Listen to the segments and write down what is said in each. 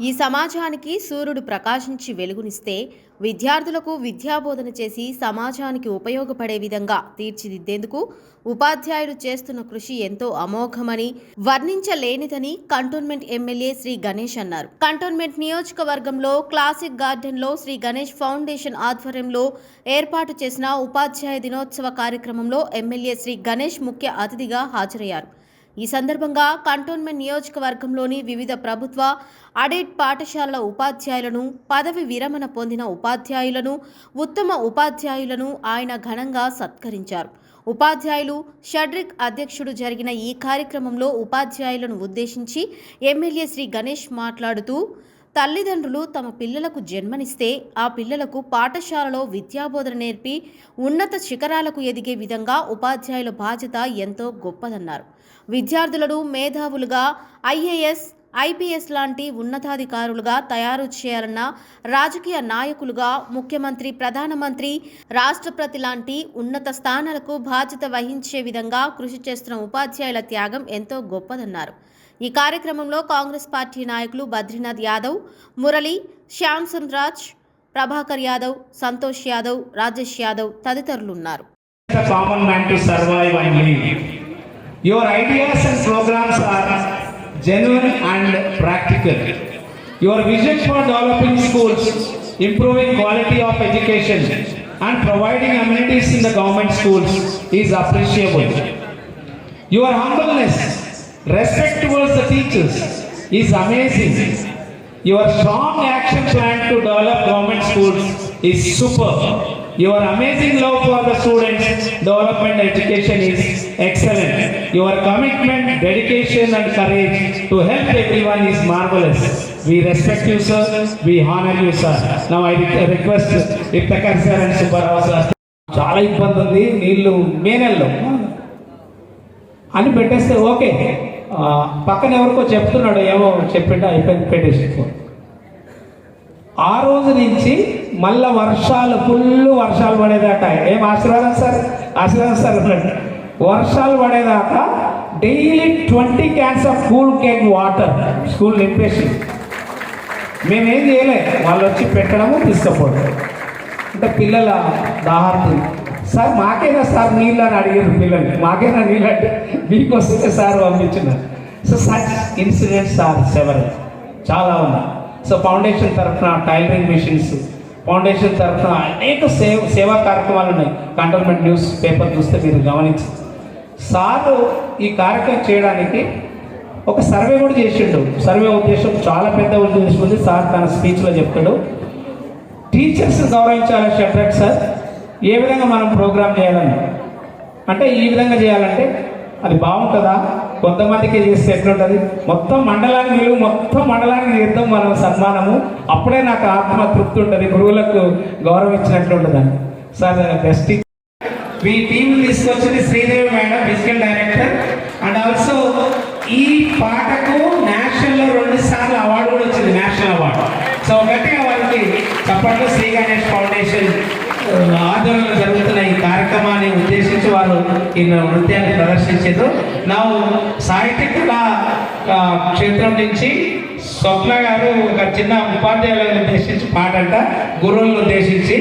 ఈ సమాజానికి సూర్యుడు ప్రకాశించి వెలుగునిస్తే విద్యార్థులకు విద్యాబోధన చేసి సమాజానికి ఉపయోగపడే విధంగా తీర్చిదిద్దేందుకు ఉపాధ్యాయులు చేస్తున్న కృషి ఎంతో అమోఘమని వర్ణించలేనిదని కంటోన్మెంట్ ఎమ్మెల్యే శ్రీ గణేష్ అన్నారు. కంటోన్మెంట్ నియోజకవర్గంలో క్లాసిక్ గార్డెన్లో శ్రీ గణేష్ ఫౌండేషన్ ఆధ్వర్యంలో ఏర్పాటు చేసిన ఉపాధ్యాయ దినోత్సవ కార్యక్రమంలో ఎమ్మెల్యే శ్రీ గణేష్ ముఖ్య అతిథిగా హాజరయ్యారు. ఈ సందర్భంగా కంటోన్మెంట్ నియోజకవర్గంలోని వివిధ ప్రభుత్వ అడెడ్ పాఠశాలల ఉపాధ్యాయులను, పదవి విరమణ పొందిన ఉపాధ్యాయులను, ఉత్తమ ఉపాధ్యాయులను ఆయన ఘనంగా సత్కరించారు. ఉపాధ్యాయులు షడ్రిక్ అధ్యక్షుడు జరిగిన ఈ కార్యక్రమంలో ఉపాధ్యాయులను ఉద్దేశించి ఎమ్మెల్యే శ్రీ గణేష్ మాట్లాడుతూ, తల్లిదండ్రులు తమ పిల్లలకు జన్మనిస్తే ఆ పిల్లలకు పాఠశాలలో విద్యాబోధన నేర్పి ఉన్నత శిఖరాలకు ఎదిగే విధంగా ఉపాధ్యాయుల బాధ్యత ఎంతో గొప్పదన్నారు. విద్యార్థులను మేధావులుగా ఐఏఎస్, ఐపీఎస్ లాంటి ఉన్నతాధికారులుగా తయారు చేయాలన్న రాజకీయ నాయకులుగా, ముఖ్యమంత్రి, ప్రధానమంత్రి, రాష్ట్రపతి లాంటి ఉన్నత స్థానాలకు బాధ్యత వహించే విధంగా కృషి చేస్తున్న ఉపాధ్యాయుల త్యాగం ఎంతో గొప్పదన్నారు. ఈ కార్యక్రమంలో కాంగ్రెస్ పార్టీ నాయకులు బద్రీనాథ్ యాదవ్, మురళి, శ్యామ్ సుందరాజ్, ప్రభాకర్ యాదవ్, సంతోష్ యాదవ్, రాజేష్ యాదవ్ తదితరులు ఉన్నారు. Your ideas and programs are genuine and practical. Your vision for developing schools, improving quality of education, and providing amenities in the government schools is appreciable. Your humbleness, respect towards the teachers is amazing. Your strong action plan to develop government schools is superb. Your amazing love for the students' development education is excellent. Your commitment, dedication and courage to help everyone is marvelous. We respect you, sir. We honor you, sir. Now I request Iptakar sir and Subbarao sir. చాలా ఇబ్బంది ఉంది, నీళ్ళు మే నెలలో అని పెట్టేస్తే okay, పక్కన ఎవరికో చెప్తున్నాడు, ఏమో చెప్పింటే అయిపోయింది, పెట్టేసి ఆ రోజు నుంచి మళ్ళా ఫుల్ వర్షాలు పడేదాకా, ఏం ఆశీర్వాదం సార్ అన్నాడు, వర్షాలు పడేదాకా daily 20 cans of cool cake water school నింపేసి మేమేం చేయలే, వాళ్ళు వచ్చి పెట్టడము తీసుకపోవడం. అంటే పిల్లల దాహార్తి, సార్ మాకేనా సార్ నీళ్ళు అని అడిగారు పిల్లలు, మాకేనా నీళ్ళు అంటే మీకు వస్తే సార్ పంపించినారు. So such incidents are several, చాలా ఉన్నాయి. సో ఫౌండేషన్ తరఫున టైలరింగ్ మిషన్స్, ఫౌండేషన్ తరఫున అనేక సేవా కార్యక్రమాలు ఉన్నాయి. కంటోన్మెంట్ న్యూస్ పేపర్ చూస్తే మీరు గమనించి, సార్ ఈ కార్యక్రమం చేయడానికి ఒక సర్వే కూడా చేసిండు. సర్వే ఉద్దేశం చాలా పెద్ద ఉద్దేశం ఉంది. సార్ తన స్పీచ్లో చెప్తాడు, టీచర్స్ గౌరవించాలి షడ్రక్ సార్, ఏ విధంగా మనం ప్రోగ్రామ్ చేయాలని, అంటే ఈ విధంగా చేయాలంటే అది బాగుంటుందా, కొంతమందికి చేస్తే ఎట్లుంటుంది, మొత్తం మండలానికి చేద్దాం మనం సన్మానము, అప్పుడే నాకు ఆత్మ తృప్తి ఉంటుంది, గురువులకు గౌరవించినట్లు ఉంటుందని. సార్ బెస్ట్ మీ టీం తీసుకొచ్చింది Sridevi madam, physical director, and also ఈ పాటకు నేషనల్లో 2 సార్లు అవార్డు కూడా వచ్చింది, నేషనల్ అవార్డు. సో గట్టిగా వారికి చప్పట్లు. శ్రీ గణేష్ ఫౌండేషన్ ఆధ్వర్యంలో జరుగుతున్న ఈ కార్యక్రమాన్ని ఉద్దేశించి వారు ఈ నృత్యాన్ని ప్రదర్శించారు. నా సాహిత్య కళా క్షేత్రం నుంచి స్వప్న గారు ఒక చిన్న ఉపాధ్యాయులను ఉద్దేశించి పాట అంట, గురువులను ఉద్దేశించి.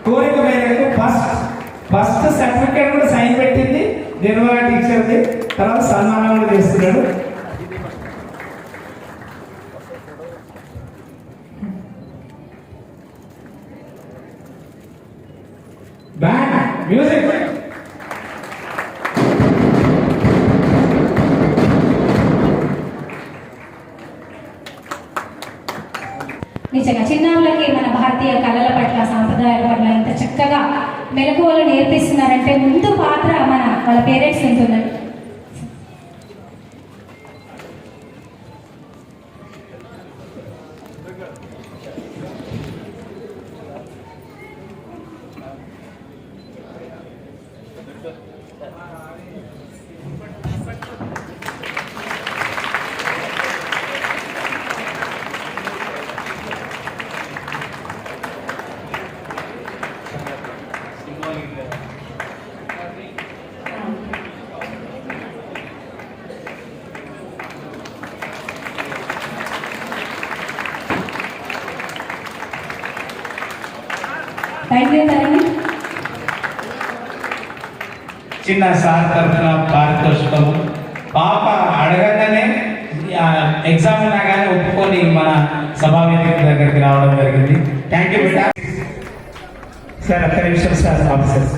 కోరిక మేరకు ఫస్ట్ సర్టిఫికేట్ కూడా సైన్ పెట్టింది జనవరి టీచర్ది, తర్వాత సన్మానం కూడా చేస్తున్నాడు. Band music. నిజంగా చిన్నారులకి మన భారతీయ కళల పట్ల సాంప్రదాయాల పట్ల ఇంత చక్కగా మెలకువలు నేర్పిస్తున్నారంటే ముందు పాత్ర వాళ్ళ పేరెంట్స్ ఉంటుందండి. థ్యాంక్ యూ తరణి. చిన్న సార్ తరఫున పారితోషికము. పాప అడగగానే ఎగ్జామ్ ఉన్నాగానే ఒప్పుకొని మన సభావేదిక దగ్గరికి రావడం జరిగింది. Thank you beta. సార్ ఒక్క నిమిషం sir. Officer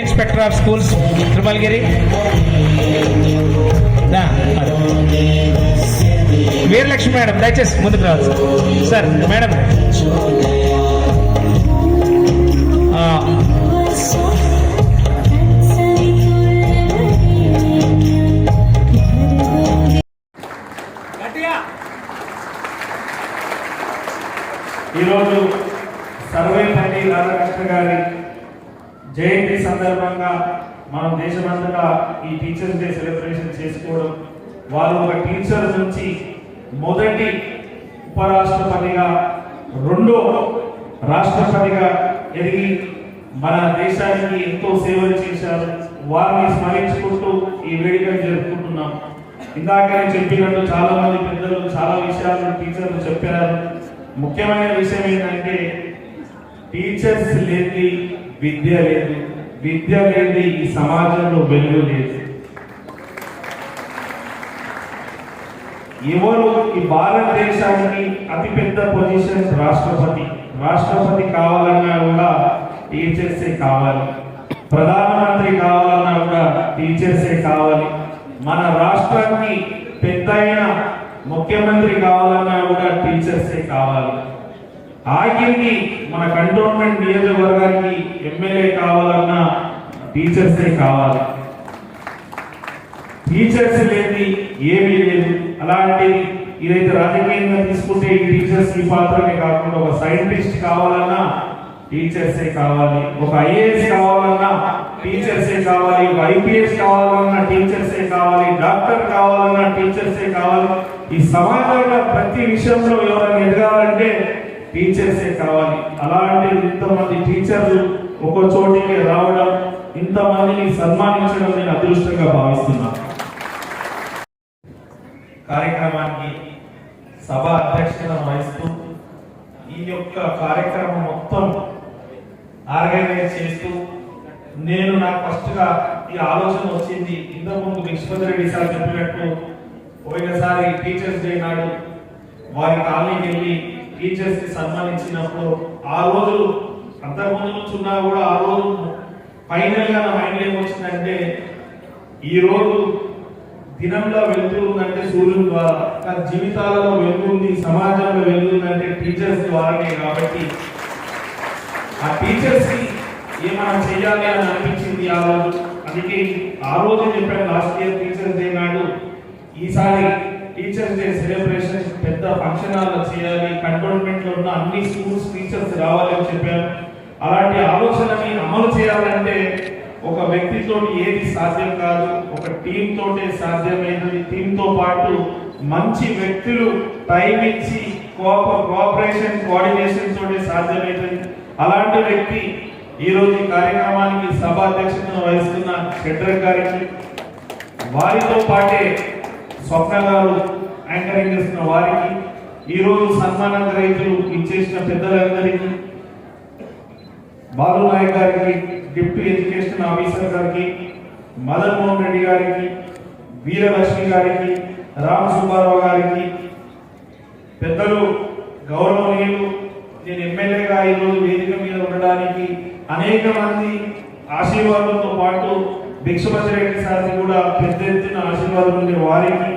inspector of schools Tirumalagiri, Veeralakshmi madam దయచేసి ముందుకు రావచ్చు సార్. మేడం ఈరోజు సర్వేపల్లి రాధాకృష్ణ గారి జయంతి సందర్భంగా మనం దేశమంతటా ఈ టీచర్స్ డే సెలబ్రేషన్ చేసుకోవడం, వారు ఒక టీచర్ నుంచి మొదటి ఉపరాష్ట్రపతిగా రెండో రాష్ట్రపతిగా ఎదిగి మన దేశానికి ఎంతో సేవలు చేశారు. వారిని స్మరించుకుంటూ ఈ వేడుకను జరుపుకుంటున్నాం. ఇందాకనే చెప్పినట్టు చాలా మంది పెద్దలు చాలా విషయాలు టీచర్లు చెప్పారు. ముఖ్యమైన విషయం ఏంటంటే టీచర్స్ లేని విద్య లేదు, విద్య లేని ఈ సమాజంలో వెలుగు లేదు. ఎవరు ఈ భారతదేశానికి అతిపెద్ద పొజిషన్ రాష్ట్రపతి. రాష్ట్రపతి కావాలన్నా కూడా టీచర్సే కావాలి. ప్రధానమంత్రి కావాలన్నా కూడా టీచర్సే కావాలి. మన రాష్ట్రానికి పెద్దయిన ముఖ్యమంత్రి కావాలన్నా కూడా టీచర్సే కావాలి. ఆఖరికి మన కంటోన్మెంట్ నియోజకవర్గానికి ఎమ్మెల్యే కావాలన్నా టీచర్సే కావాలి. టీచర్స్ లేని ఏమీ లేదు. అలాంటి ఇదైతే రాజకీయంగా తీసుకుంటే ఈ టీచర్స్ ఈ పాత్రనే కాకుండా ఒక సైంటిస్ట్ కావాలన్నా టీచర్సే కావాలి, ఒక ఐఏఎస్ కావాలన్నా టీచర్సే కావాలి, ఒక ఐపీఎస్ కావాలన్నా టీచర్సే కావాలి, డాక్టర్ కావాలన్నా టీచర్సే కావాలి. ఈ సమాజంలో ప్రతి విషయంలో ఎవరైనా ఎదగాలంటే టీచర్సే కావాలి. అలాంటి ఇంతమంది టీచర్లు ఒక చోటికి రావడం, ఇంతమందిని సన్మానించడం నేను అదృష్టంగా భావిస్తున్నాను. కార్యక్రమానికి సభ అధ్యక్షత వహిస్తూ ఈ యొక్క కార్యక్రమం మొత్తం ఆర్గనైజ్ చేస్తూ నాకు ఫస్ట్ గా ఈ ఆలోచన వచ్చింది. ఇంతకుముందు విశ్వనాథ్ రెడ్డి సార్ చెప్పినట్టు పోయినసారి టీచర్స్ డే నాడు వారి కాలనీకి వెళ్ళి టీచర్స్ ని సన్మానించినప్పుడు ఆ రోజు అంతకుముందు నుంచి ఉన్నా కూడా ఆ రోజు ఫైనల్ గా నా మైండ్ ఏమొచ్చిందంటే ఈ రోజు దినంలో వెళ్తుందంటే సూర్యుని ద్వారా, కానీ జీవితాలలో వెళ్తుంది, సమాజంలో వెళ్తుందంటే టీచర్స్ ద్వారానే. కాబట్టి ఆ టీచర్స్ కి ఏమైనా చేయాలి అని అనిపించింది ఆ రోజు. అందుకే ఆ రోజు చెప్పాను లాస్ట్ ఇయర్ టీచర్స్ డే నాడు ఈసారి టీచర్స్ డే సెలబ్రేషన్ పెద్ద ఫంక్షన్ హాల్లో చేయాలి, కంటోన్మెంట్ లో ఉన్న అన్ని స్కూల్స్ టీచర్స్ రావాలి అని చెప్పాను. అలాంటి ఆలోచనని అమలు చేయాలంటే ఒక వ్యక్తితో ఏది సాధ్యం కాదు, ఒక టీం తోటే సాధ్యమైనది. టీంతో పాటు మంచి వ్యక్తులు టైం ఇచ్చి కోఆపరేషన్ కోఆర్డినేషన్ తోటే సాధ్యమైనది. అలాంటి వ్యక్తి ఈరోజు ఈ కార్యక్రమానికి సభాధ్యక్షతను వహిస్తున్న షెడ్డర్ గారికి, వారితో పాటే స్వప్న గారు యాంకరింగ్ చేస్తున్న వారికి, ఈరోజు సన్మాన గ్రహీతలు ఇచ్చేసిన పెద్దలందరికీ, బాలు నాయక్ గారికి, డిప్యూటీ ఎడ్యుకేషన్ ఆఫీసర్ గారికి, మదన్ మోహన్ రెడ్డి గారికి, వీరలక్ష్మి గారికి, రామ సుబ్బారావు గారికి, పెద్దలు గౌరవనీయులు, నేను ఎమ్మెల్యేగా ఈరోజు వేదిక మీద ఉండడానికి అనేక మంది ఆశీర్వాదంతో పాటు భిక్షపతి రెడ్డి సార్ని కూడా పెద్ద ఎత్తున ఆశీర్వాదం ఉండే వారికి,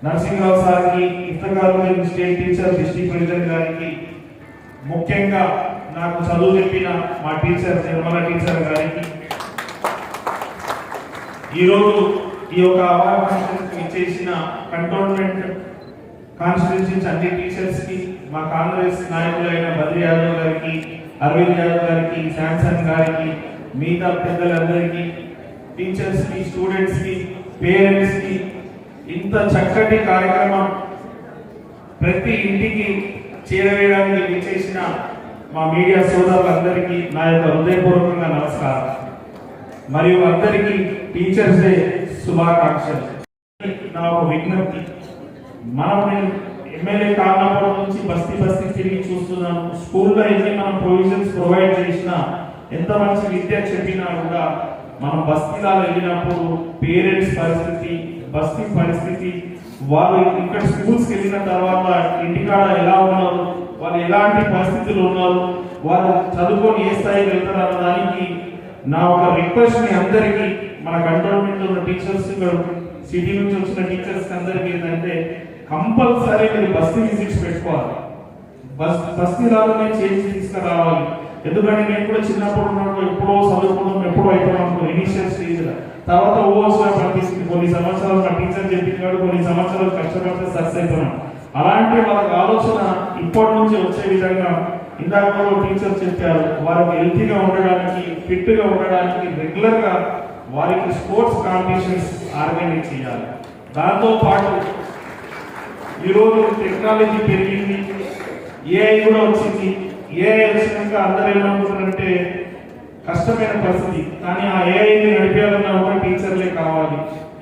నరసింహరావు సార్కి, ఇఫ్తగారు స్టేట్ టీచర్ డిస్ట్రిక్ట్ ప్రెసిడెంట్ గారికి, ముఖ్యంగా నాకు చదువు చెప్పిన మా టీచర్ నిర్మల టీచర్ గారికి, ఈరోజు ఈ యొక్క అవార్డు ఇచ్చేసిన కంటోన్మెంట్ కాన్స్టిట్యూన్సీ అన్ని టీచర్స్ కి, మా కాంగ్రెస్ నాయకులైన బద్రి యాదవ్ గారికి, అరవింద్ యాదవ్ గారికి, శాంసన్ గారికి, మిగతా పెద్దలందరికీ, టీచర్స్ కి, స్టూడెంట్స్ కి, పేరెంట్స్ కి, ఇంత చక్కటి కార్యక్రమం ప్రతి ఇంటికి చేరవేయడానికి విచ్చేసిన మా మీడియా సోదరులందరికీ నా యొక్క హృదయపూర్వకంగా నమస్కారం. మరియు అందరికీ టీచర్స్ డే శుభాకాంక్షలు. నా ఒక విజ్ఞప్తి, నేను ఎమ్మెల్యే కారణం నుంచి బస్తీ తిరిగి చూస్తున్నాను. స్కూల్లో ఎన్ని మనం ప్రొవిజన్స్ ప్రొవైడ్ చేసినా, ఎంత మంచి విద్య చెప్పినా కూడా మనం బస్తీలలో వెళ్ళినప్పుడు పేరెంట్స్ పరిస్థితి, బస్తీ పరిస్థితి, వాళ్ళు ఇక్కడ స్కూల్స్కి వెళ్ళిన తర్వాత ఇంటికాడ ఎలా ఉన్నారు, వాళ్ళు ఎలాంటి పరిస్థితులు ఉన్నారు, వాళ్ళు చదువుకొని ఏ స్థాయికి వెళ్తారు అన్న దానికి నా ఒక రిక్వెస్ట్ మీ అందరికీ, మన కంటోన్మెంట్ ఉన్న టీచర్స్, సిటీ నుంచి వచ్చిన టీచర్స్ అందరికీ ఏంటంటే కంపల్సరీ మీరు బస్తీ విజిట్స్ పెట్టుకోవాలి. బస్తీలాలోనే చేంజ్ తీసుకురావాలి. ఎందుకంటే నేను కూడా చిన్నప్పుడు ఉన్నప్పుడు ఎప్పుడో చదువుకోవడం ఎప్పుడో అయిపోయినప్పుడు ఇనిషియల్ స్టేజ్ తర్వాత ఓవర్స్గా పనిచేసింది. కొన్ని సంవత్సరాలు మా టీచర్ చెప్పినాడు, కొన్ని సంవత్సరాలు కష్టపడితే సక్సెస్ అయిపోయినాం. అలాంటి వాళ్ళకి ఆలోచన ఇప్పటి నుంచి వచ్చే విధంగా ఇందాక టీచర్ చెప్పారు, వారికి హెల్తీగా ఉండడానికి, ఫిట్గా ఉండడానికి రెగ్యులర్గా వారికి స్పోర్ట్స్ కాంపిటీషన్స్ ఆర్గనైజ్ చేయాలి. దాంతో పాటు ఈరోజు టెక్నాలజీ పెరిగింది, ఏఐ కూడా వచ్చింది. ఏఐ వచ్చినాక అందరూ ఏమనుకుంటారంటే కష్టమైన పరిస్థితి, కానీ ఆ ఏఐని నడిపేయాలన్నా కూడా టీచర్లే కావాలి.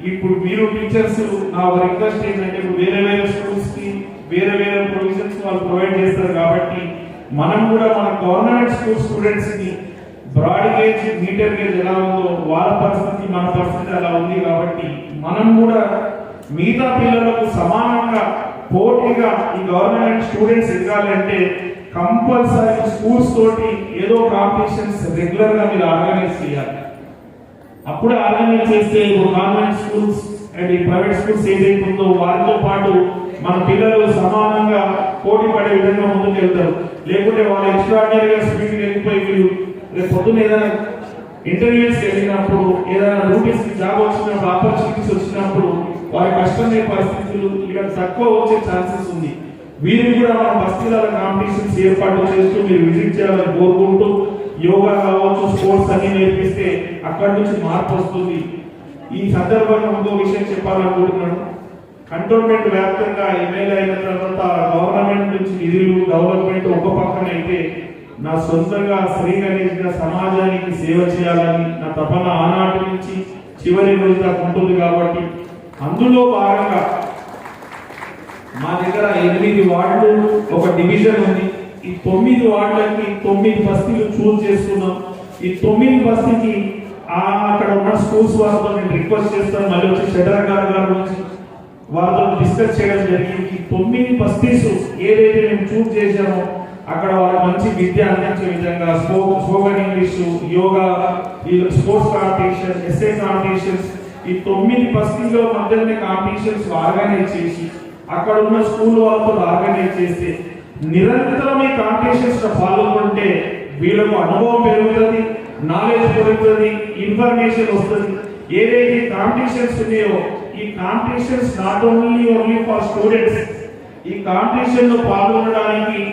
ఇప్పుడు మీరు టీచర్స్ నా రిక్వెస్ట్ ఏంటంటే, ఇప్పుడు వేరే స్కూల్స్ కి వేరే ప్రొవిజన్స్ వాళ్ళు ప్రొవైడ్ చేస్తారు కాబట్టి మనం కూడా మన గవర్నమెంట్ స్కూల్ స్టూడెంట్స్ కి బ్రాడ్ గేజ్, మీటర్ గేజ్ ఎలా ఉందో వాళ్ళ పరిస్థితి మన పరిస్థితి అలా ఉంది కాబట్టి మనం కూడా మిగతా పిల్లలకు సమానంగా పోటీగా ఈ గవర్నమెంట్ స్టూడెంట్స్ ఎదగాలి అంటే కంపల్సరీ స్కూల్స్ తోటి ఏదో కాంపిటీషన్స్ రెగ్యులర్ గా మీరు ఆర్గనైజ్ చేయాలి. అప్పుడే ఆర్గనైజ్ చేస్తే గవర్నమెంట్ స్కూల్స్ అండ్ ఈ ప్రైవేట్ స్కూల్స్ ఏదైతే ఉందో వారితో పాటు మన పిల్లలు సమానంగా పోటీ పడే విధంగా ముందుకు వెళ్తారు. లేకుంటే వాళ్ళు ఎక్స్ట్రాడినరీగా స్పీడ్ వెళ్ళిపోయి వీళ్ళు రేపు పొద్దున్న ఏదైనా ఇంటర్వ్యూస్ వెళ్ళినప్పుడు, ఏదైనా రూటీస్ జాబ్ వచ్చినప్పుడు, ఆపర్చునిటీస్ వచ్చినప్పుడు వారి కష్టమైన పరిస్థితులు ఇక్కడ తక్కువ వచ్చే ఛాన్సెస్ ఉంది. వీరిని కూడా మనం బస్తీల కాంపిటీషన్స్ ఏర్పాటు చేస్తూ మీరు విజిట్ చేయాలని కోరుకుంటూ, యోగా కావచ్చు, స్పోర్ట్స్ అన్ని నేర్పిస్తే అక్కడి నుంచి మార్పు వస్తుంది. ఈ సందర్భంగా ఇంకో విషయం చెప్పాలనుకుంటున్నాను. కంటోన్మెంట్ వ్యాప్తంగా ఎమ్మెల్యే అయిన తర్వాత గవర్నమెంట్ నుంచి నిధులు, డెవలప్మెంట్ ఒక పక్కన అయితే నా సొంతంగా శ్రీ గణేష్గా సమాజానికి సేవ చేయాలని నా తపన ఆనాటి నుంచి చివరి రోజు దాకా ఉంటుంది. కాబట్టి అందులో భాగంగా మా దగ్గర 8 వార్డులు, ఒక డివిజన్ ఉంది. ఈ 9 వార్డులకి 9 బస్తీలు చూస్ చేసుకున్నాం. ఈ 9 బస్తీకి అక్కడ ఉన్న స్కూల్స్ వారితో నేను రిక్వెస్ట్ చేస్తాను, మళ్ళీ వచ్చి షెటర్ గారు నుంచి వారితో డిస్కస్ చేయడం జరిగింది. ఈ 9 బస్తీస్ ఏదైతే మేము చూస్ చేశామో అక్కడ వాళ్ళకి మంచి విద్య అందించే విధంగా spoken English, yoga, sports competition, SA competitions, ఈ 9 బస్తీల్లో మధ్యలోనే కాంపిటీషన్స్ ఆర్గనైజ్ చేసి అక్కడ ఉన్న స్కూల్ వాళ్ళతో ఆర్గనైజ్ చేస్తే నిరంతరం ఈ కాంపిటీషన్స్ లో పాల్గొంటే వీళ్ళకు అనుభవం పెరుగుతుంది, నాలెడ్జ్ పెరుగుతుంది, ఇన్ఫర్మేషన్ వస్తుంది. ఏదైతే కాంపిటీషన్స్ ఉన్నాయో ఈ competitions not only for students, ఈ కాంపిటీషన్ లో పాల్గొనడానికి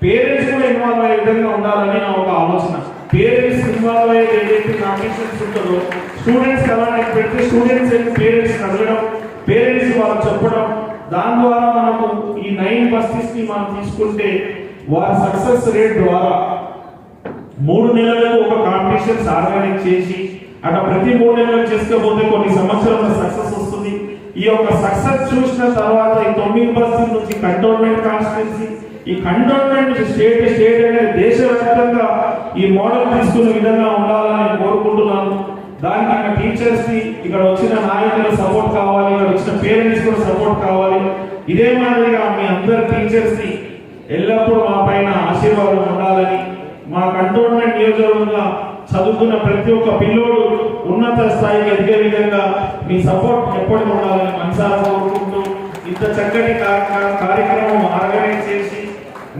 పేరెంట్స్ కూడా ఇన్వాల్వ్ అయ్యే విధంగా ఉండాలని నా ఒక ఆలోచన. పేరెంట్స్ ఇన్వాల్వ్ అయ్యే ఏదైతే కాంపిటీషన్స్ ఉంటుందో స్టూడెంట్స్ అలానే పెడితే స్టూడెంట్స్ పేరెంట్స్ అడగడం, పేరెంట్స్ వాళ్ళు చెప్పడం, దాని ద్వారా మనకు ఈ 9 బస్తీస్ ని మనం తీసుకుంటే వారి సక్సెస్ రేట్ ద్వారా 3 నెలలకు ఒక కాంపిటీషన్స్ ఆర్గనైజ్ చేసి అట్లా ప్రతి 3 నెలలకు చేసుకోకపోతే కొన్ని సంవత్సరాల సక్సెస్ వస్తుంది. ఈ యొక్క సక్సెస్ చూసిన తర్వాత ఈ 9 బస్తీల నుంచి కంటోన్మెంట్ కాన్స్టిట్యున్సీ, ఈ కంటోన్మెంట్ స్టేట్ అనేది దేశవ్యాప్తంగా ఈ మోడల్ తీసుకునే విధంగా ఉండాలని కోరుకుంటున్నాను. దానికి టీచర్స్ కి, ఇక్కడ వచ్చిన నాయకుల సపోర్ట్ కావాలి, ఇక్కడ వచ్చిన పేరెంట్స్ కూడా సపోర్ట్ కావాలి. ఇదే మాదిరిగా మీ అందరు టీచర్స్ కి ఎల్లప్పుడూ మా పైన ఆశీర్వాదం ఉండాలని, మా కంటోన్మెంట్ నియోజకవర్గంగా చదువుతున్న ప్రతి ఒక్క పిల్లోడు ఉన్నత స్థాయికి ఎదిగే విధంగా మీ సపోర్ట్ ఎప్పటికీ ఉండాలని మనసారా కోరుకుంటూ ఇంత చక్కటి కార్యక్రమం ఆర్గనైజ్ చేసి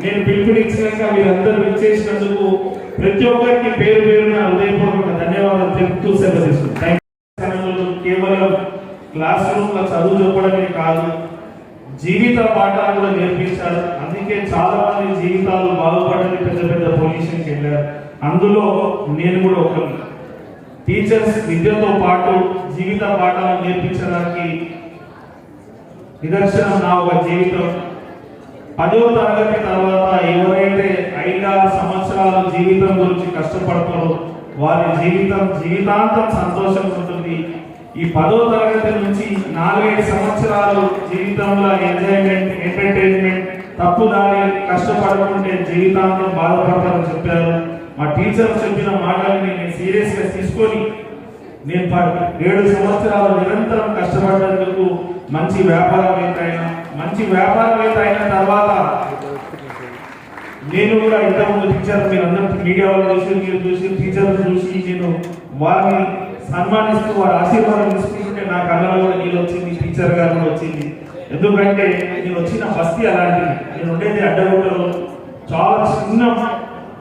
నేను పిలుపునిచ్చినాక మీరందరూ ఇచ్చేసినందుకు ప్రతి ఒక్కరికి పేరు పేరున హృదయపూర్వక ధన్యవాదాలు తెలుపుతూ సెలవు తీసుకుంటాను. కేవలం క్లాస్ రూమ్ లో చదువు చెప్పడమే కాదు, జీవిత పాఠాలు కూడా నేర్పించారు. అందుకే చాలా మంది జీవితాలు బాగుపడని పెద్ద పెద్ద పొజిషన్కి వెళ్ళారు. అందులో నేను కూడా ఒక టీచర్స్ విద్యతో పాటు జీవిత పాఠాలు నేర్పించడానికి నిదర్శనం నా ఒక జీవితం. 10వ తరగతి తర్వాత ఎవరైతే 5-6 సంవత్సరాలు జీవితం గురించి కష్టపడతారో వారి జీవితాంతం సంతోషంగా ఉంటుంది. ఈ 10వ తరగతి నుంచి 4-5 సంవత్సరాలు జీవితంలో ఎంజాయ్మెంట్, ఎంటర్టైన్మెంట్, తప్పుదారి కష్టపడుకుంటే జీవితాంతం బాధపడతారని చెప్పారు. మా టీచర్ చెప్పిన మాటల్ని నేను సీరియస్ గా తీసుకొని నేను 7 సంవత్సరాలు నిరంతరం కష్టపడ్డందుకు మంచి వ్యాపారవేత్త అయిన తర్వాత నేను కూడా ఇంతకుముందు టీచర్ మీరు అందరూ మీడియా వాళ్ళు చూసి టీచర్ చూసి నేను వారిని సన్మానిస్తూ వారి ఆశీర్వాదం తీసుకుంటుంటే నా కళ్ళలో కూడా నీళ్ళు వచ్చింది, టీచర్ గారు కూడా వచ్చింది. ఎందుకంటే నేను వచ్చిన బస్తీ అలాంటిది. నేను ఉండేది అడ్డగుట్టలో, చాలా చిన్న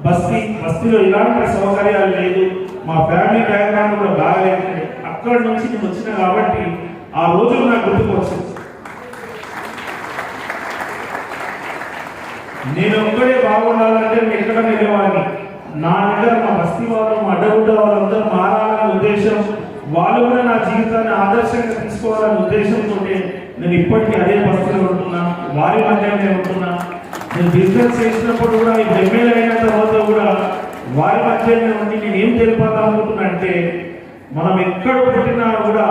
బస్తీలో ఇలాంటి సౌకర్యాలు లేదు. మా ఫ్యామిలీ బ్యాక్గ్రౌండ్ కూడా బాగాలేదు. అక్కడి నుంచి నేను వచ్చిన కాబట్టి ఆ రోజులు నాకు గుర్తుకు వచ్చింది. నేను ఒక్కడే బాగుండాలంటే నేను ఎక్కడ వెళ్ళేవాడిని. నా దగ్గర మా బస్తీ వాళ్ళు, మా అడ్డగుడ్డ వాళ్ళందరూ మారాలనే ఉద్దేశం, వాళ్ళు కూడా నా జీవితాన్ని ఆదర్శంగా తీసుకోవాలనే ఉద్దేశంతో నేను ఇప్పటికీ అదే బస్తీలో ఉంటున్నాను, వారి మధ్యనే ఉంటున్నా. నేను బిజినెస్ చేసినప్పుడు కూడా ఈ ఎమ్మెల్యే అయిన తర్వాత కూడా వారి మధ్యనే ఉండి నేను ఏం తెలిపాలనుకుంటున్నా అంటే, మనం ఎక్కడ పుట్టినా కూడా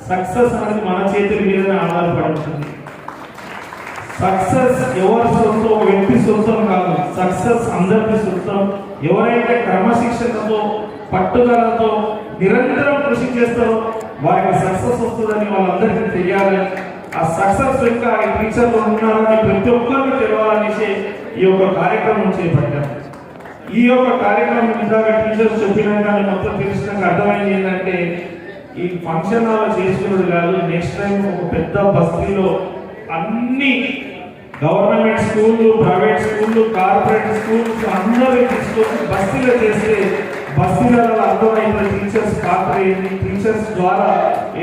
సక్సెస్ అనేది మన చేతుల మీదనే ఆధారపడి ఉంటుంది. సక్సెస్ ఎవరి సొంతం, వ్యక్తి సొంతం కాదు. సక్సెస్ అందరికీ సొంతం. ఎవరైతే క్రమశిక్షణతో, పట్టుదలతో నిరంతరం కృషి చేస్తారో వారికి సక్సెస్ వస్తుందని వాళ్ళందరికీ తెలియాలి. ఆ సక్సెస్ వెనుక ఈ టీచర్లు ఉన్నారని ప్రతి ఒక్కరికి తెలవాలనేసి ఈ యొక్క కార్యక్రమం చేపట్టాం. ఈ యొక్క కార్యక్రమం ఇందాక టీచర్స్ చెప్పినాక మొత్తం తెలిసినాక అర్థమైంది ఏంటంటే, ఈ ఫంక్షన్ హాల్ చేసుకున్నది కాదు, నెక్స్ట్ టైం ఒక పెద్ద బస్తీలో అన్ని గవర్నమెంట్ స్కూళ్ళు, ప్రైవేట్ స్కూళ్ళు, కార్పొరేట్ స్కూల్స్ అందరూ తీసుకొని బస్తీలో చేస్తే బస్తీలలో అర్థమైపోయిన టీచర్స్ పాత్ర ఏంటి, టీచర్స్ ద్వారా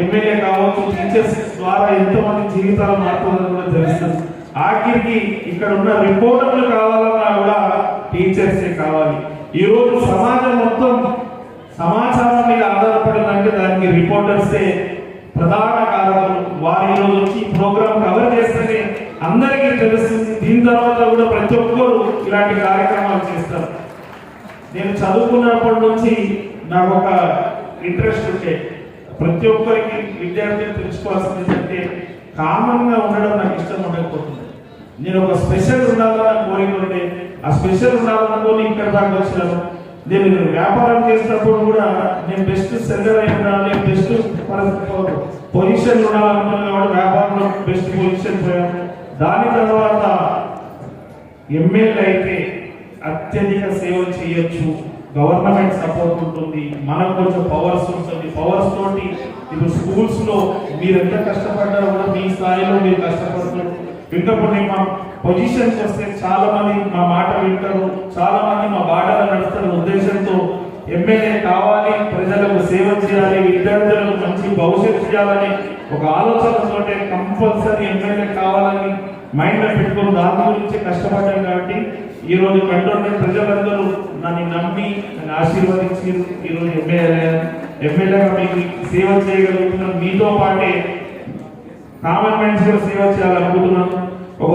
ఎమ్మెల్యే కావచ్చు, టీచర్స్ ద్వారా ఎంతోమంది జీవితాలు మారుతుందని కూడా తెలుస్తుంది. ఆఖరికి ఇక్కడ ఉన్న రిపోర్టర్లు కావాలన్నా కూడా టీచర్సే కావాలి. ఈరోజు సమాజం మొత్తం సమాచారం మీద ఆధారపడిందంటే దానికి రిపోర్టర్సే ప్రధాన కారణాలు. వారి ఈరోజు వచ్చి ప్రోగ్రామ్ కవర్ చేస్తేనే అందరికీ తెలుస్తుంది. దీని తర్వాత కూడా ప్రతి ఒక్కరు ఇలాంటి కార్యక్రమాలు చేస్తారు. నేను చదువుకున్నప్పటి నుంచి నాకు ఒక ఇంట్రెస్ట్ ఉంటే, ప్రతి ఒక్కరికి విద్యార్థులు తెలుసుకోవాల్సింది ఏంటంటే, కామన్ గా ఉండడం నాకు ఇష్టం ఉండకపోతుంది. నేను ఒక స్పెషల్ ఉండాలని కోరిక ఉంటే ఆ స్పెషల్ ఉండాలనుకోని ఇక్కడ దాకా వచ్చాను. నేను వ్యాపారం చేసినప్పుడు కూడా నేను బెస్ట్ సెల్లర్ అయి ఉండాలి, బెస్ట్ పొజిషన్ ఉండాలనుకున్నాను కాబట్టి వ్యాపారంలో బెస్ట్ పొజిషన్ పోయాను. దాని తర్వాత ఎమ్మెల్యే అయితే అత్యధిక సేవలు చేయొచ్చు, గవర్నమెంట్ సపోర్ట్ ఉంటుంది, మనకు కొంచెం పవర్స్ ఉంటుంది. పవర్స్ తోటి ఇప్పుడు స్కూల్స్ లో మీరు ఎంత కష్టపడ్డారో కూడా మీ స్థాయిలో మీరు కష్టపడుతున్నారు. వింటప్పుడు మా పొజిషన్స్ వస్తే చాలా మంది మా మాట వింటారు, చాలా మంది మా బాటలో నడుస్తున్న ఉద్దేశంతో ఎమ్మెల్యే కావాలి, ప్రజలకు సేవ చేయాలి, విద్యార్థులకు మంచి భవిష్యత్తు చేయాలని ఒక ఆలోచనతో కంపల్సరీ ఎమ్మెల్యే కావాలని మైండ్ లో పెట్టుకుని దాని గురించి కష్టపడ్డాను. కాబట్టి ఈ రోజు కంట్రోల్ ప్రజలందరూ నన్ను నమ్మి నన్ను ఆశీర్వదించి ఈరోజు ఎమ్మెల్యేగా మీకు సేవ చేయగలుగుతున్నాను. మీతో పాటే కామన్ మ్యాన్స్ కూడా సేవ చేయాలనుకుంటున్నాను. ఒక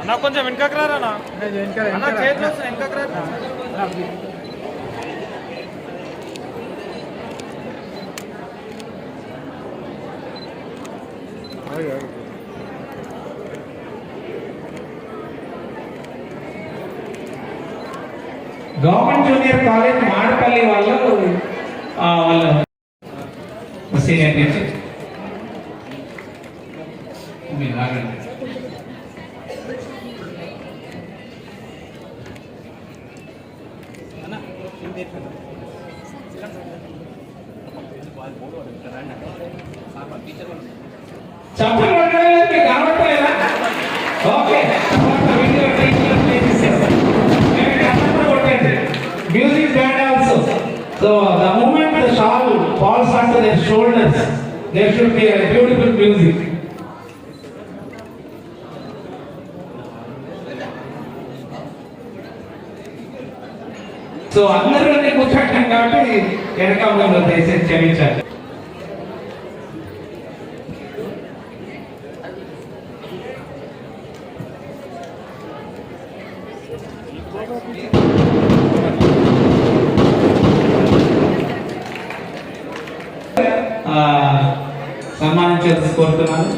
అన్న కొంచెం వెనకకు రారా అన్న, చేతిలో వెనకకు రా. గవర్నమెంట్ జూనియర్ కాలేజ్ మాడపల్లి వాళ్ళు వాళ్ళ సీనియర్ టీచర్ మీరు ఆగండి. అన్న చప్పట్లు కొట్టలేదు మీకు కనబడలేదా? ఓకే, వీడియో కొట్టండి. Music band also. So the moment the shawl falls onto their shoulders, there should be a beautiful music. So అందరూ కూర్చోటం కాబట్టి వెనకాల దయచేసి క్షమించాలి. సన్మానించాల్సి కోరుతున్నాను.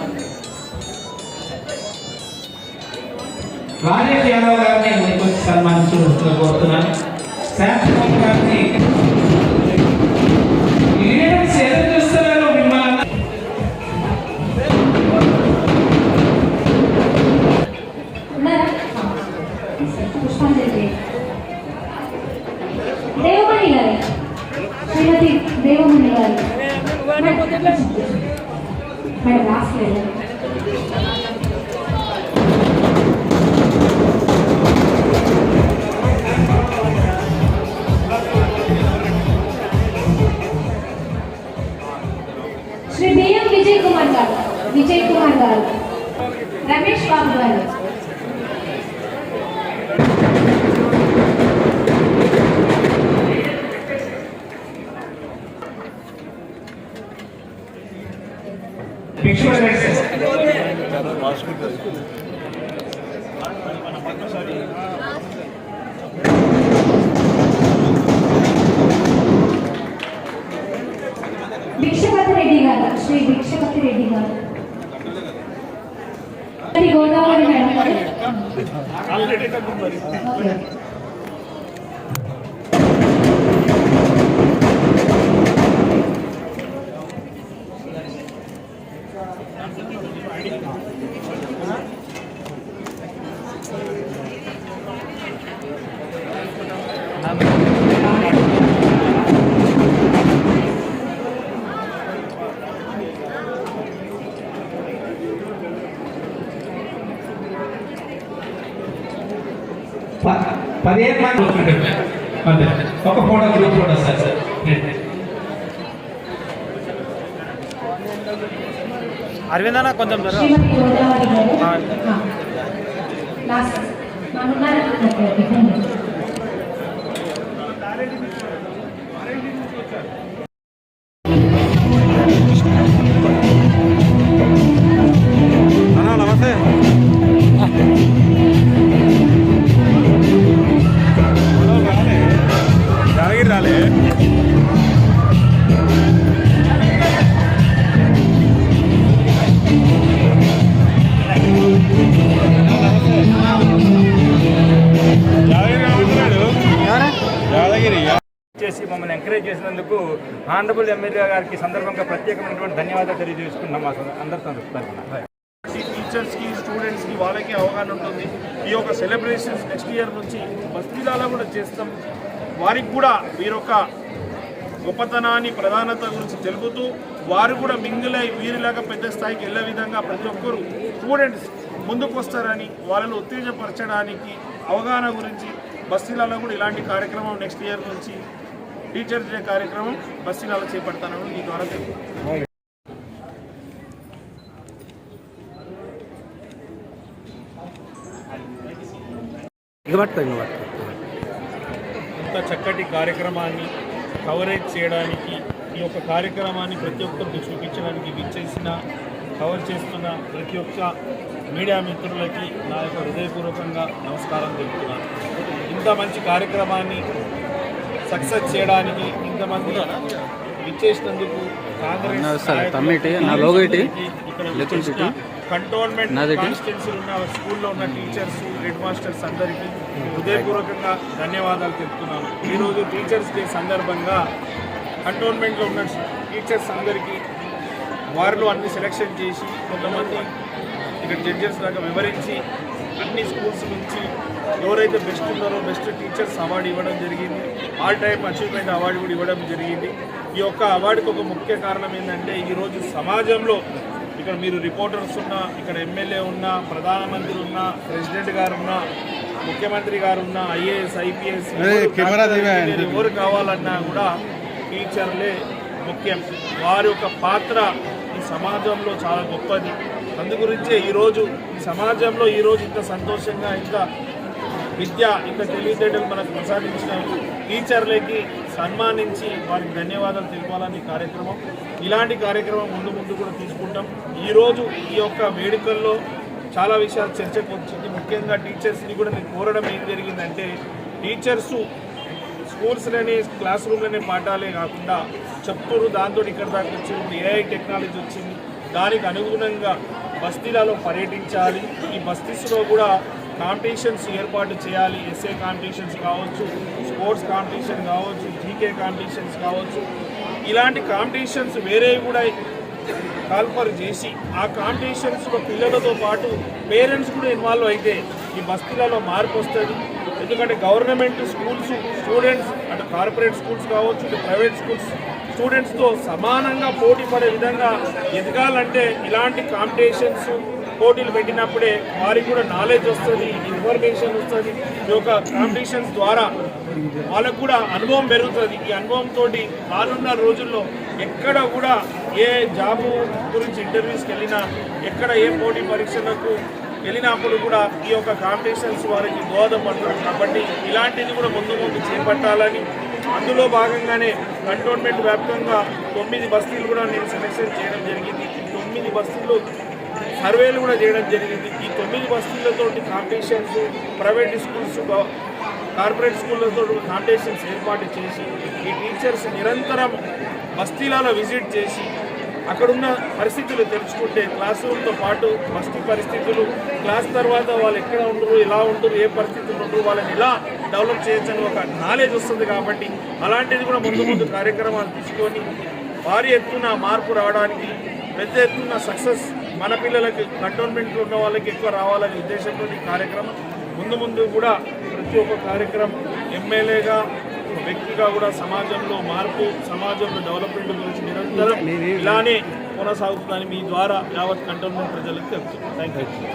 రాజేష్ యాదవ్ గారిని ముందుకు సన్మానించాల్సి కోరుతున్నాను. శాంతిమోహన్ గారిని లీడర్స్ ఎదురు చూస్తున్నారు మిమ్మల్ని. పుష్పాంజలి దేవమణి గారు, శ్రీమతి దేవమణి గారు మేడం రాసలేదు. శ్రీ బిఎం విజయ్ కుమార్ గారు, రమేష్ బాబు గారు, భిక్షపతి రెడ్డి గారు, శ్రీ భిక్షపతి రెడ్డి గారు, గోదావరి మేడం గారు. పదిహేను మంది ఒక photo group photo sir. Aravind అన్న కొంచెం శ్రీమతి గోదావరి గారు, లాస్ట్ నమస్తే. రాలే చేసి మమ్మల్ని ఎంకరేజ్ చేసినందుకు ఆనరబుల్ ఎమ్మెల్యే గారికి సందర్భంగా ప్రత్యేకమైనటువంటి ధన్యవాదాలు తెలియజేసుకున్నాం. మా అందరి తరఫున టీచర్స్కి, స్టూడెంట్స్కి వాళ్ళకి అవగాహన ఉంటుంది. ఈ యొక్క సెలబ్రేషన్స్ నెక్స్ట్ ఇయర్ నుంచి బస్తీలలో కూడా చేస్తాం. వారికి కూడా వీరొక గొప్పతనాన్ని, ప్రధానత గురించి తెలుపుతూ వారు కూడా మింగిలై వీరిలాగా పెద్ద స్థాయికి వెళ్ళే విధంగా ప్రతి ఒక్కరు స్టూడెంట్స్ ముందుకు వస్తారని, వాళ్ళను ఉత్తేజపరచడానికి అవగాహన గురించి బస్తీలలో కూడా ఇలాంటి కార్యక్రమం నెక్స్ట్ ఇయర్ నుంచి టీచర్స్ డే కార్యక్రమం బస్తీలలో చేపడతానని మీ ద్వారా తెలుపుతున్నాను. ఇంత చక్కటి కార్యక్రమాన్ని కవరేజ్ చేయడానికి, ఈ యొక్క కార్యక్రమాన్ని ప్రతి ఒక్కరికి చూపించడానికి విచ్చేసిన, కవర్ చేస్తున్న ప్రతి ఒక్క మీడియా మిత్రులకి నా యొక్క హృదయపూర్వకంగా నమస్కారం తెలుపుతున్నాను. ఇంత మంచి కార్యక్రమాన్ని సక్సెస్ చేయడానికి ఇంతమంది విచ్చేసినందుకు కాంగ్రెస్ కంటోన్మెంట్ కాన్స్టిట్యున్సీలో ఉన్న స్కూల్లో ఉన్న టీచర్స్, హెడ్ మాస్టర్స్ అందరికీ హృదయపూర్వకంగా ధన్యవాదాలు తెలుపుతున్నాను. ఈరోజు టీచర్స్ డే సందర్భంగా కంటోన్మెంట్లో ఉన్న టీచర్స్ అందరికీ వారిలో అన్ని సెలెక్షన్ చేసి కొంతమంది ఇక్కడ జడ్జెస్ లాగా వివరించి అన్ని స్కూల్స్ నుంచి ఎవరైతే బెస్ట్ ఉన్నారో బెస్ట్ టీచర్స్ అవార్డు ఇవ్వడం జరిగింది. ఆల్ టైమ్ అచీవ్మెంట్ అవార్డు కూడా ఇవ్వడం జరిగింది. ఈ యొక్క అవార్డుకి ఒక ముఖ్య కారణం ఏంటంటే ఈరోజు సమాజంలో ఇక్కడ మీరు రిపోర్టర్స్ ఉన్నా, ఇక్కడ ఎమ్మెల్యే ఉన్నా, ప్రధానమంత్రి ఉన్నా, ప్రెసిడెంట్ గారు ఉన్నా, ముఖ్యమంత్రి గారు ఉన్నా, ఐఏఎస్ ఐపీఎస్ ఎవరు కావాలన్నా కూడా టీచర్లే ముఖ్యం. వారి యొక్క పాత్ర ఈ సమాజంలో చాలా గొప్పది. అందుగురించే ఈరోజు ఈ సమాజంలో ఈరోజు ఇంత సంతోషంగా, ఇంత విద్య, ఇంత తెలివితేటలు మనకు ప్రసాదించిన టీచర్లకి సన్మానించి వారికి ధన్యవాదాలు తెలపాలని కార్యక్రమం. ఇలాంటి కార్యక్రమం ముందు ముందు కూడా తీసుకుంటాం. ఈరోజు ఈ యొక్క వేడుకల్లో చాలా విషయాలు చర్చకు వచ్చింది. ముఖ్యంగా టీచర్స్ని కూడా నేను కోరడం ఏం జరిగిందంటే, టీచర్సు స్కూల్స్లోనే క్లాస్ రూమ్లోనే పాఠాలే కాకుండా చెప్తున్నారు. దాంతో ఇక్కడ దాకా వచ్చింది ఏఐ టెక్నాలజీ వచ్చింది. దానికి అనుగుణంగా బస్తీలలో పర్యటించాలి. ఈ బస్తీస్లో కూడా కాంపిటీషన్స్ ఏర్పాటు చేయాలి. ఎస్ఏ కాంపిటీషన్స్ కావచ్చు, స్పోర్ట్స్ కాంపిటీషన్ కావచ్చు, జీకే కాంపిటీషన్స్ కావచ్చు. ఇలాంటి కాంపిటీషన్స్ వేరే కూడా కాల్ఫర్ చేసి ఆ కాంపిటీషన్స్లో పిల్లలతో పాటు పేరెంట్స్ కూడా ఇన్వాల్వ్ అయితే ఈ బస్తీలలో మార్పు వస్తుంది. ఎందుకంటే గవర్నమెంట్ స్కూల్స్ స్టూడెంట్స్ అటు కార్పొరేట్ స్కూల్స్ కావచ్చు, ఇటు ప్రైవేట్ స్కూల్స్ స్టూడెంట్స్తో సమానంగా పోటీ పడే విధంగా ఎదగాలంటే ఇలాంటి కాంపిటీషన్స్ పోటీలు పెట్టినప్పుడే వారికి కూడా నాలెడ్జ్ వస్తుంది, ఇన్ఫర్మేషన్ వస్తుంది. ఈ యొక్క కాంపిటీషన్స్ ద్వారా వాళ్ళకు కూడా అనుభవం పెరుగుతుంది. ఈ అనుభవంతో రానున్న రోజుల్లో ఎక్కడ కూడా ఏ జాబు గురించి ఇంటర్వ్యూస్కి వెళ్ళినా, ఎక్కడ ఏ పోటీ పరీక్షలకు వెళ్ళినప్పుడు కూడా ఈ యొక్క కాంపిటీషన్స్ వారికి దోహదపడుతుంది. కాబట్టి ఇలాంటిది కూడా ముందు ముందు చేపట్టాలని, అందులో భాగంగానే కంటోన్మెంట్ వ్యాప్తంగా 9 బస్తీలు కూడా నేను సెలెక్షన్ చేయడం జరిగింది. ఈ 9 బస్తీలు సర్వేలు కూడా చేయడం జరిగింది. ఈ 9 బస్తీలతోటి కాంపిటీషన్స్, ప్రైవేట్ స్కూల్స్, కార్పొరేట్ స్కూళ్ళతో కాంపిటీషన్స్ ఏర్పాటు చేసి ఈ టీచర్స్ నిరంతరం బస్తీలలో విజిట్ చేసి అక్కడున్న పరిస్థితులు తెలుసుకుంటే, క్లాస్ రూమ్తో పాటు బస్తీ పరిస్థితులు, క్లాస్ తర్వాత వాళ్ళు ఎక్కడ ఉంటారు, ఎలా ఉంటారు, ఏ పరిస్థితులు ఉంటారు, వాళ్ళని ఎలా డెవలప్ చేయొచ్చని ఒక నాలెడ్జ్ వస్తుంది. కాబట్టి అలాంటిది కూడా ముందు ముందు కార్యక్రమాలు తీసుకొని భారీ ఎత్తున మార్పు రావడానికి, పెద్ద ఎత్తున సక్సెస్ మన పిల్లలకి కంటోన్మెంట్లో ఉన్న వాళ్ళకి ఎక్కువ రావాలనే ఉద్దేశంతో ఈ కార్యక్రమం ముందు ముందు కూడా ప్రతి ఒక్క కార్యక్రమం ఎమ్మెల్యేగా వ్యక్తిగా కూడా సమాజంలో మార్పు, సమాజంలో డెవలప్మెంట్ గురించి నిరంతరం ఇలానే కొనసాగుతుందని మీ ద్వారా యావత్ కంటోన్మెంట్ ప్రజలకు చెప్తున్నాను. Thank you.